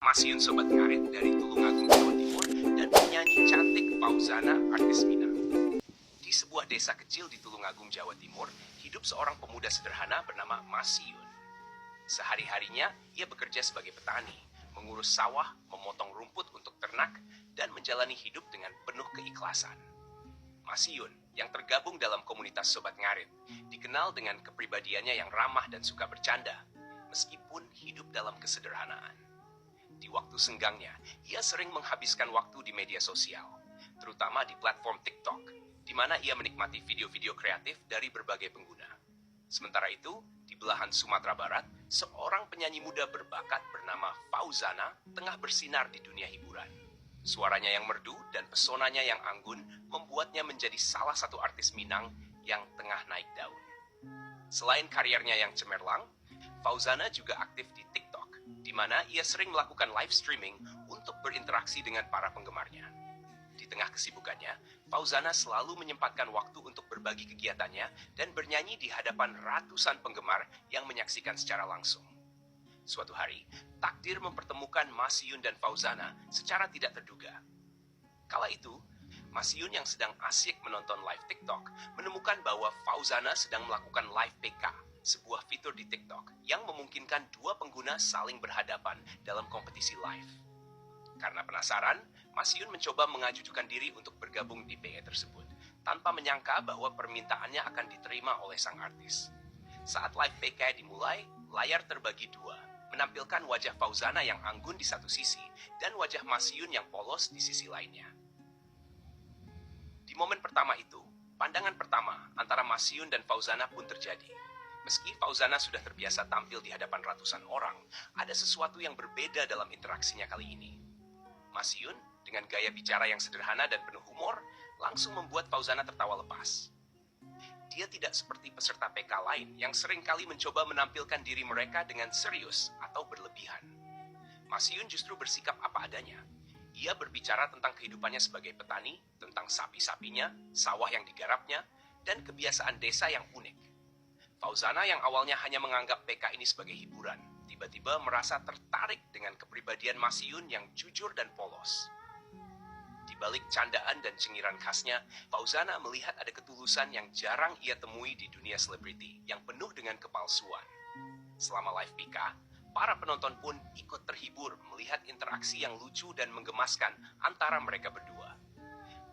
Masiun Sobat Ngarit dari Tulungagung, Jawa Timur, dan penyanyi cantik Fauzana, artis Minang. Di sebuah desa kecil di Tulungagung, Jawa Timur, hidup seorang pemuda sederhana bernama Masiun. Sehari-harinya, ia bekerja sebagai petani, mengurus sawah, memotong rumput untuk ternak, dan menjalani hidup dengan penuh keikhlasan. Masiun, yang tergabung dalam komunitas Sobat Ngarit, dikenal dengan kepribadiannya yang ramah dan suka bercanda, meskipun hidup dalam kesederhanaan. Di waktu senggangnya, ia sering menghabiskan waktu di media sosial, terutama di platform TikTok, di mana ia menikmati video-video kreatif dari berbagai pengguna. Sementara itu, di belahan Sumatera Barat, seorang penyanyi muda berbakat bernama Fauzana tengah bersinar di dunia hiburan. Suaranya yang merdu dan pesonanya yang anggun membuatnya menjadi salah satu artis Minang yang tengah naik daun. Selain karirnya yang cemerlang, Fauzana juga aktif di TikTok, di mana ia sering melakukan live streaming untuk berinteraksi dengan para penggemarnya. Di tengah kesibukannya, Fauzana selalu menyempatkan waktu untuk berbagi kegiatannya dan bernyanyi di hadapan ratusan penggemar yang menyaksikan secara langsung. Suatu hari, takdir mempertemukan Masiun dan Fauzana secara tidak terduga. Kala itu, Masiun yang sedang asyik menonton live TikTok menemukan bahwa Fauzana sedang melakukan live PK, sebuah fitur di TikTok yang memungkinkan dua pengguna saling berhadapan dalam kompetisi live. Karena penasaran, Masiun mencoba mengajukan diri untuk bergabung di PE tersebut, tanpa menyangka bahwa permintaannya akan diterima oleh sang artis. Saat live PK dimulai, layar terbagi dua, menampilkan wajah Fauzana yang anggun di satu sisi dan wajah Masiun yang polos di sisi lainnya. Di momen pertama itu, pandangan pertama antara Masiun dan Fauzana pun terjadi. Meski Fauzana sudah terbiasa tampil di hadapan ratusan orang, ada sesuatu yang berbeda dalam interaksinya kali ini. Masiun, dengan gaya bicara yang sederhana dan penuh humor, langsung membuat Fauzana tertawa lepas. Dia tidak seperti peserta PK lain yang seringkali mencoba menampilkan diri mereka dengan serius atau berlebihan. Masiun justru bersikap apa adanya. Ia berbicara tentang kehidupannya sebagai petani, tentang sapi-sapinya, sawah yang digarapnya, dan kebiasaan desa yang unik. Fauzana yang awalnya hanya menganggap PK ini sebagai hiburan, tiba-tiba merasa tertarik dengan kepribadian Masiun yang jujur dan polos. Di balik candaan dan cengiran khasnya, Fauzana melihat ada ketulusan yang jarang ia temui di dunia selebriti yang penuh dengan kepalsuan. Selama live PK, para penonton pun ikut terhibur melihat interaksi yang lucu dan menggemaskan antara mereka berdua.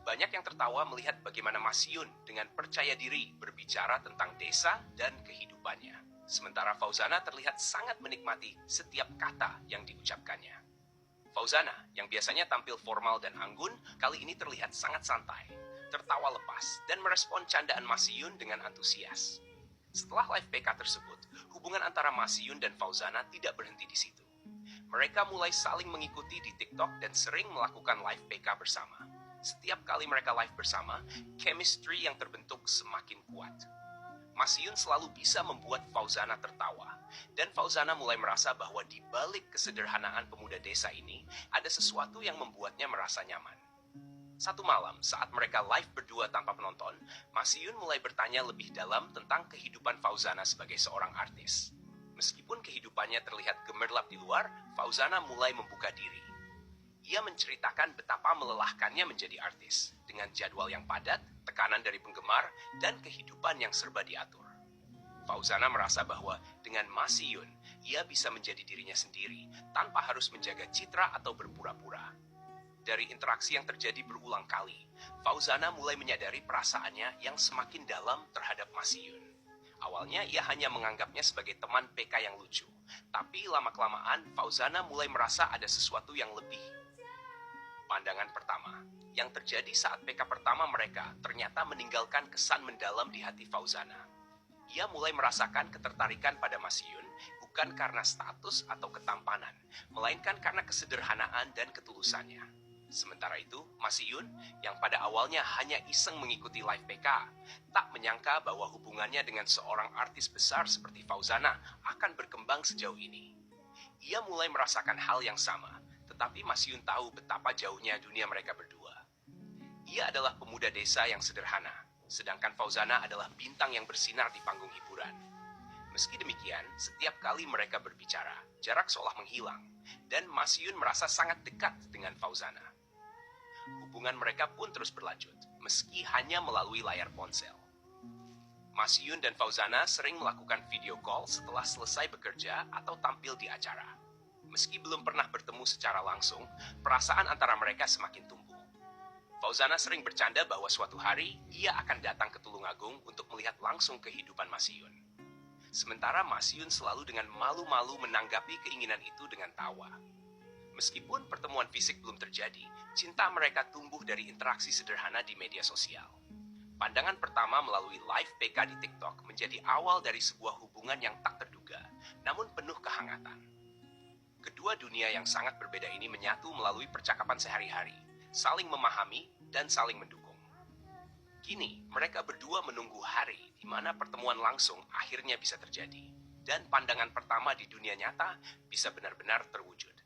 Banyak yang tertawa melihat bagaimana Masiun dengan percaya diri berbicara tentang desa dan kehidupannya. Sementara Fauzana terlihat sangat menikmati setiap kata yang diucapkannya. Fauzana, yang biasanya tampil formal dan anggun, kali ini terlihat sangat santai, tertawa lepas, dan merespon candaan Masiun dengan antusias. Setelah live PK tersebut, hubungan antara Masiun dan Fauzana tidak berhenti di situ. Mereka mulai saling mengikuti di TikTok dan sering melakukan live PK bersama. Setiap kali mereka live bersama, chemistry yang terbentuk semakin kuat. Masiun selalu bisa membuat Fauzana tertawa, dan Fauzana mulai merasa bahwa di balik kesederhanaan pemuda desa ini, ada sesuatu yang membuatnya merasa nyaman. Satu malam, saat mereka live berdua tanpa penonton, Masiun mulai bertanya lebih dalam tentang kehidupan Fauzana sebagai seorang artis. Meskipun kehidupannya terlihat gemerlap di luar, Fauzana mulai membuka diri. Ia menceritakan betapa melelahkannya menjadi artis, dengan jadwal yang padat, tekanan dari penggemar, dan kehidupan yang serba diatur. Fauzana merasa bahwa dengan Masiun, ia bisa menjadi dirinya sendiri, tanpa harus menjaga citra atau berpura-pura. Dari interaksi yang terjadi berulang kali, Fauzana mulai menyadari perasaannya yang semakin dalam terhadap Masiun. Awalnya ia hanya menganggapnya sebagai teman PK yang lucu, tapi lama-kelamaan Fauzana mulai merasa ada sesuatu yang lebih. Pandangan pertama, yang terjadi saat PK pertama mereka ternyata meninggalkan kesan mendalam di hati Fauzana. Ia mulai merasakan ketertarikan pada Masiun bukan karena status atau ketampanan, melainkan karena kesederhanaan dan ketulusannya. Sementara itu, Masiun, yang pada awalnya hanya iseng mengikuti live PK, tak menyangka bahwa hubungannya dengan seorang artis besar seperti Fauzana akan berkembang sejauh ini. Ia mulai merasakan hal yang sama, tetapi Masiun tahu betapa jauhnya dunia mereka berdua. Ia adalah pemuda desa yang sederhana, sedangkan Fauzana adalah bintang yang bersinar di panggung hiburan. Meski demikian, setiap kali mereka berbicara, jarak seolah menghilang. dan Mas Yun merasa sangat dekat dengan Fauzana. Hubungan mereka pun terus berlanjut, meski hanya melalui layar ponsel. Mas Yun dan Fauzana sering melakukan video call setelah selesai bekerja atau tampil di acara. Meski belum pernah bertemu secara langsung, perasaan antara mereka semakin tumbuh. Fauzana sering bercanda bahwa suatu hari ia akan datang ke Tulungagung untuk melihat langsung kehidupan Mas Yun. Sementara Mas Yun selalu dengan malu-malu menanggapi keinginan itu dengan tawa. Meskipun pertemuan fisik belum terjadi, cinta mereka tumbuh dari interaksi sederhana di media sosial. Pandangan pertama melalui live PK di TikTok menjadi awal dari sebuah hubungan yang tak terduga, namun penuh kehangatan. Kedua dunia yang sangat berbeda ini menyatu melalui percakapan sehari-hari, saling memahami dan saling mendukung. Kini, mereka berdua menunggu hari di mana pertemuan langsung akhirnya bisa terjadi, dan pandangan pertama di dunia nyata bisa benar-benar terwujud.